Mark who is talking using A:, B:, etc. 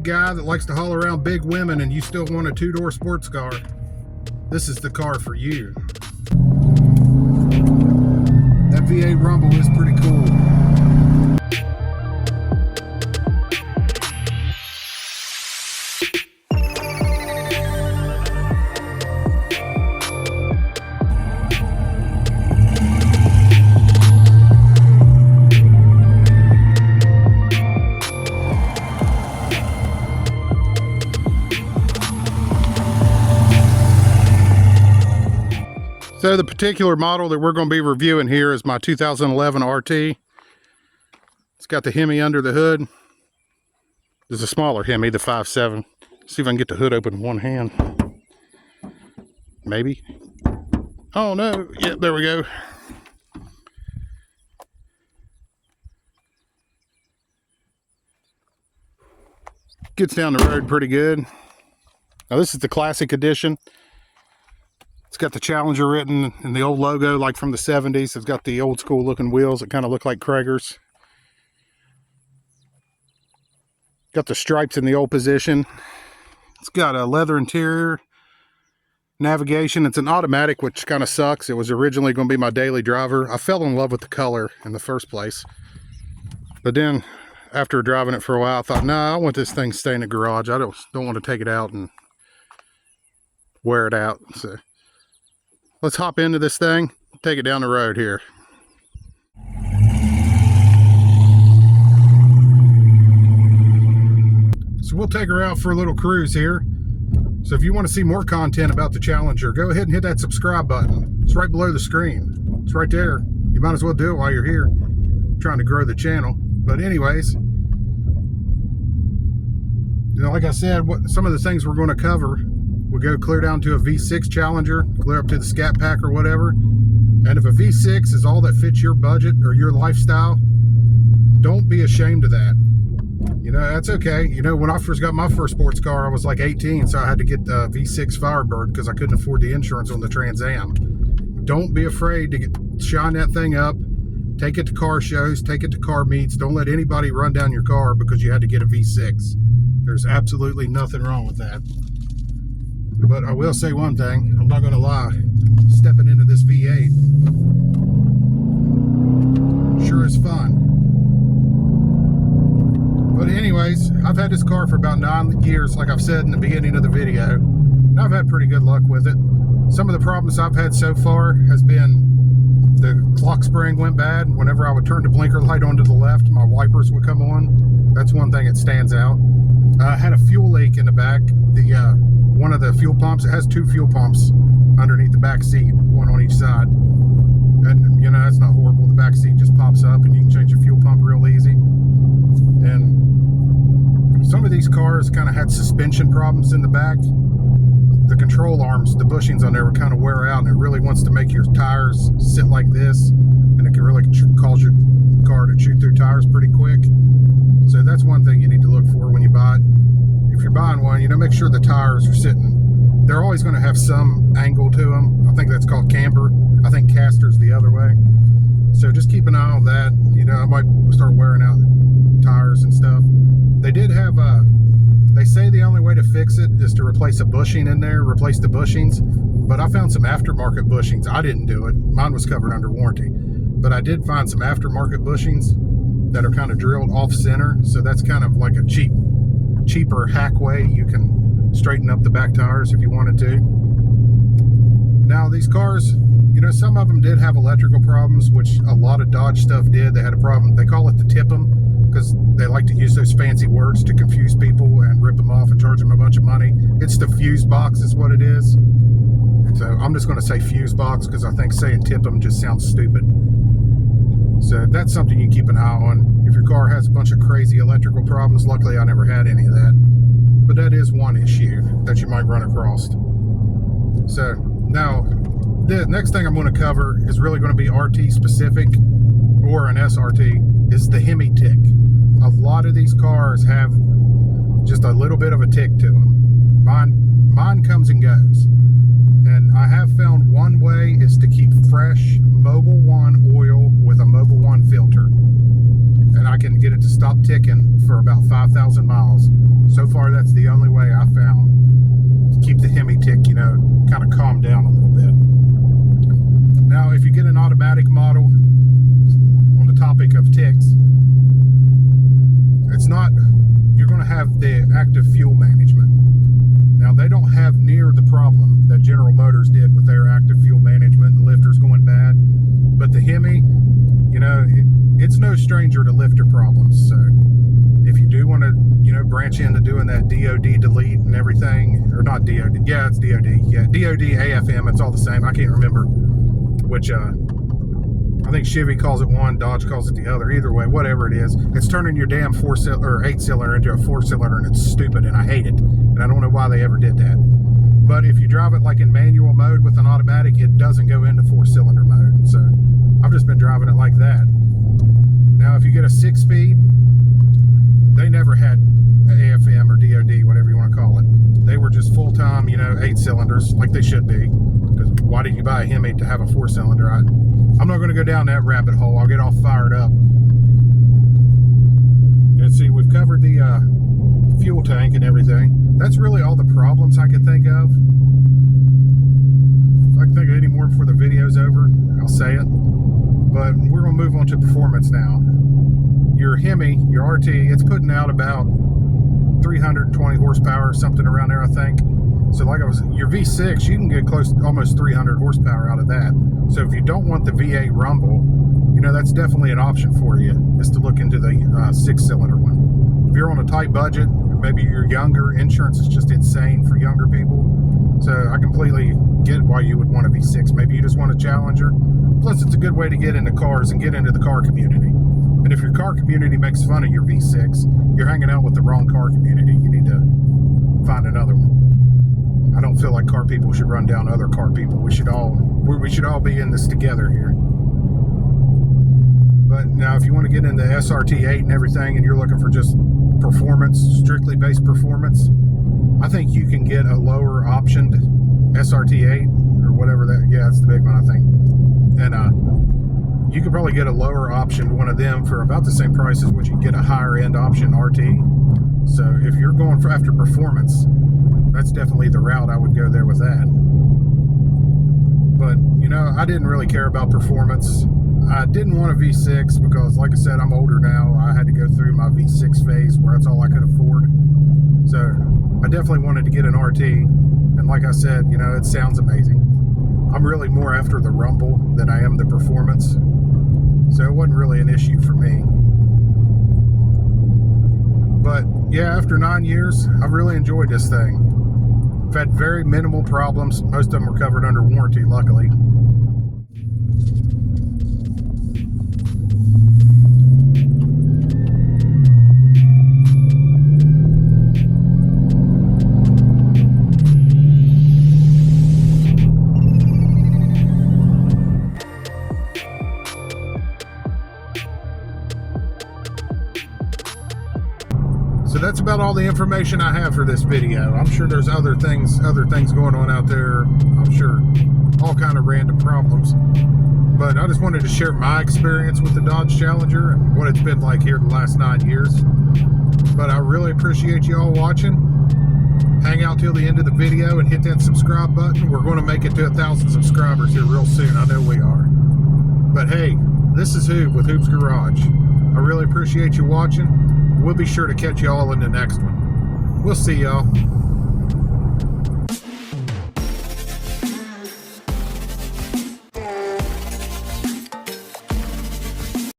A: guy that likes to haul around big women and you still want a two-door sports car, this is the car for you. That V8 rumble is pretty cool. So the particular model that we're going to be reviewing here is my 2011 RT. It's got the Hemi under the hood. There's a smaller Hemi, the 5.7. See if I can get the hood open in one hand. Maybe. Oh no, yep, there we go. Gets down the road pretty good. Now this is the Classic Edition. It's got the Challenger written and the old logo like from the 70s. It's got the old school looking wheels that kind of look like Krager's. Got the stripes in the old position. It's got a leather interior, navigation. It's an automatic, which kind of sucks. It was originally going to be my daily driver. I fell in love with the color in the first place. But then after driving it for a while, I thought, nah, I want this thing to stay in the garage. I don't want to take it out and wear it out. So let's hop into this thing, take it down the road here. So we'll take her out for a little cruise here. So if you want to see more content about the Challenger, go ahead and hit that subscribe button. It's right below the screen. It's right there. You might as well do it while you're here. I'm trying to grow the channel. But anyways, you know, like I said, some of the things we're going to cover, we'll go clear down to a V6 Challenger, clear up to the Scat Pack or whatever. And if a V6 is all that fits your budget or your lifestyle, don't be ashamed of that. You know, that's okay. You know, when I first got my first sports car, I was like 18, so I had to get the V6 Firebird because I couldn't afford the insurance on the Trans Am. Don't be afraid to shine that thing up. Take it to car shows, take it to car meets. Don't let anybody run down your car because you had to get a V6. There's absolutely nothing wrong with that. But I will say one thing, I'm not going to lie, stepping into this V8 sure is fun. But anyways, I've had this car for about 9 years, like I've said in the beginning of the video. And I've had pretty good luck with it. Some of the problems I've had so far has been the clock spring went bad. Whenever I would turn the blinker light onto the left, my wipers would come on. That's one thing that stands out. I had a fuel leak in the back. One of the fuel pumps, it has 2 fuel pumps underneath the back seat, one on each side. And you know, that's not horrible. The back seat just pops up and you can change your fuel pump real easy. And some of these cars kind of had suspension problems in the back. The control arms, the bushings on there would kind of wear out, and it really wants to make your tires sit like this, and it can really cause your car to chew through tires pretty quick. So that's one thing you need to look for when you buy it. If you're buying one, you know, make sure the tires are sitting. They're always going to have some angle to them. I think that's called camber. I think caster's the other way. So just keep an eye on that. You know, I might start wearing out tires and stuff. They did have they say the only way to fix it is to replace a bushing in there, replace the bushings. But I found some aftermarket bushings. I didn't do it. Mine was covered under warranty. But I did find some aftermarket bushings that are kind of drilled off center. So that's kind of like a cheaper hack way you can straighten up the back tires if you wanted to. Now these cars, you know, some of them did have electrical problems, which a lot of Dodge stuff did. They had a problem. They call it the tip 'em because they like to use those fancy words to confuse people and rip them off and charge them a bunch of money. It's the fuse box is what it is. So I'm just going to say fuse box because I think saying tip 'em just sounds stupid. So that's something you keep an eye on. If your car has a bunch of crazy electrical problems, luckily I never had any of that. But that is one issue that you might run across. So now, the next thing I'm going to cover is really going to be RT specific, or an SRT, is the Hemi tick. A lot of these cars have just a little bit of a tick to them. Mine comes and goes. And I have found one way is to keep fresh Mobil 1 oil with a Mobil 1 filter. And I can get it to stop ticking for about 5,000 miles. So far, that's the only way I found to keep the Hemi tick, you know, kind of calm down a little bit. Now, if you get an automatic model, on the topic of ticks, it's not, you're going to have the active fuel management. Now, they don't have near the problem that General Motors did with their active fuel management and lifters going bad. But the Hemi, you know, it's no stranger to lifter problems. So if you do want to, you know, branch into doing that DOD delete and everything, or not DOD, yeah, it's DOD, yeah, DOD, AFM, it's all the same. I can't remember which, I think Chevy calls it one, Dodge calls it the other. Either way, whatever it is, it's turning your damn 8-cylinder into a 4-cylinder, and it's stupid, and I hate it. And I don't know why they ever did that. But if you drive it like in manual mode with an automatic, it doesn't go into 4-cylinder mode. So I've just been driving it like that. Now, if you get a 6-speed, they never had AFM or DOD, whatever you want to call it. They were just full-time, you know, 8-cylinders, like they should be. Because why did you buy a Hemi to have a 4-cylinder? I'm not going to go down that rabbit hole. I'll get all fired up. And see, we've covered the fuel tank and everything. That's really all the problems I could think of. If I can think of any more before the video's over, I'll say it. But we're going to move on to performance now. Your Hemi, your RT, it's putting out about 320 horsepower, something around there, I think. So like your V6, you can get close to almost 300 horsepower out of that. So if you don't want the V8 rumble, you know, that's definitely an option for you, is to look into the 6-cylinder one. If you're on a tight budget, maybe you're younger, insurance is just insane for younger people. So I completely get why you would want a V6. Maybe you just want a Challenger. Plus, it's a good way to get into cars and get into the car community. And if your car community makes fun of your V6, you're hanging out with the wrong car community. You need to find another one. I don't feel like car people should run down other car people. We should all be in this together here. But now, if you want to get into SRT8 and everything, and you're looking for just performance, strictly based performance, I think you can get a lower optioned SRT8 or whatever that. Yeah, it's the big one, I think. And you could probably get a lower optioned one of them for about the same price as what you get a higher end option RT. So if you're going for after performance, that's definitely the route I would go there with that. But, you know, I didn't really care about performance. I didn't want a V6 because, like I said, I'm older now. I had to go through my V6 phase where that's all I could afford. So I definitely wanted to get an RT. And like I said, you know, it sounds amazing. I'm really more after the rumble than I am the performance. So it wasn't really an issue for me. But yeah, after 9 years, I've really enjoyed this thing. I've had very minimal problems. Most of them were covered under warranty, luckily. So that's about all the information I have for this video. I'm sure there's other things going on out there. I'm sure all kind of random problems. But I just wanted to share my experience with the Dodge Challenger and what it's been like here the last 9 years. But I really appreciate you all watching. Hang out till the end of the video and hit that subscribe button. We're going to make it to 1,000 subscribers here real soon. I know we are. But hey, this is Hoob with Hoob's Garage. I really appreciate you watching. We'll be sure to catch you all in the next one. We'll see y'all.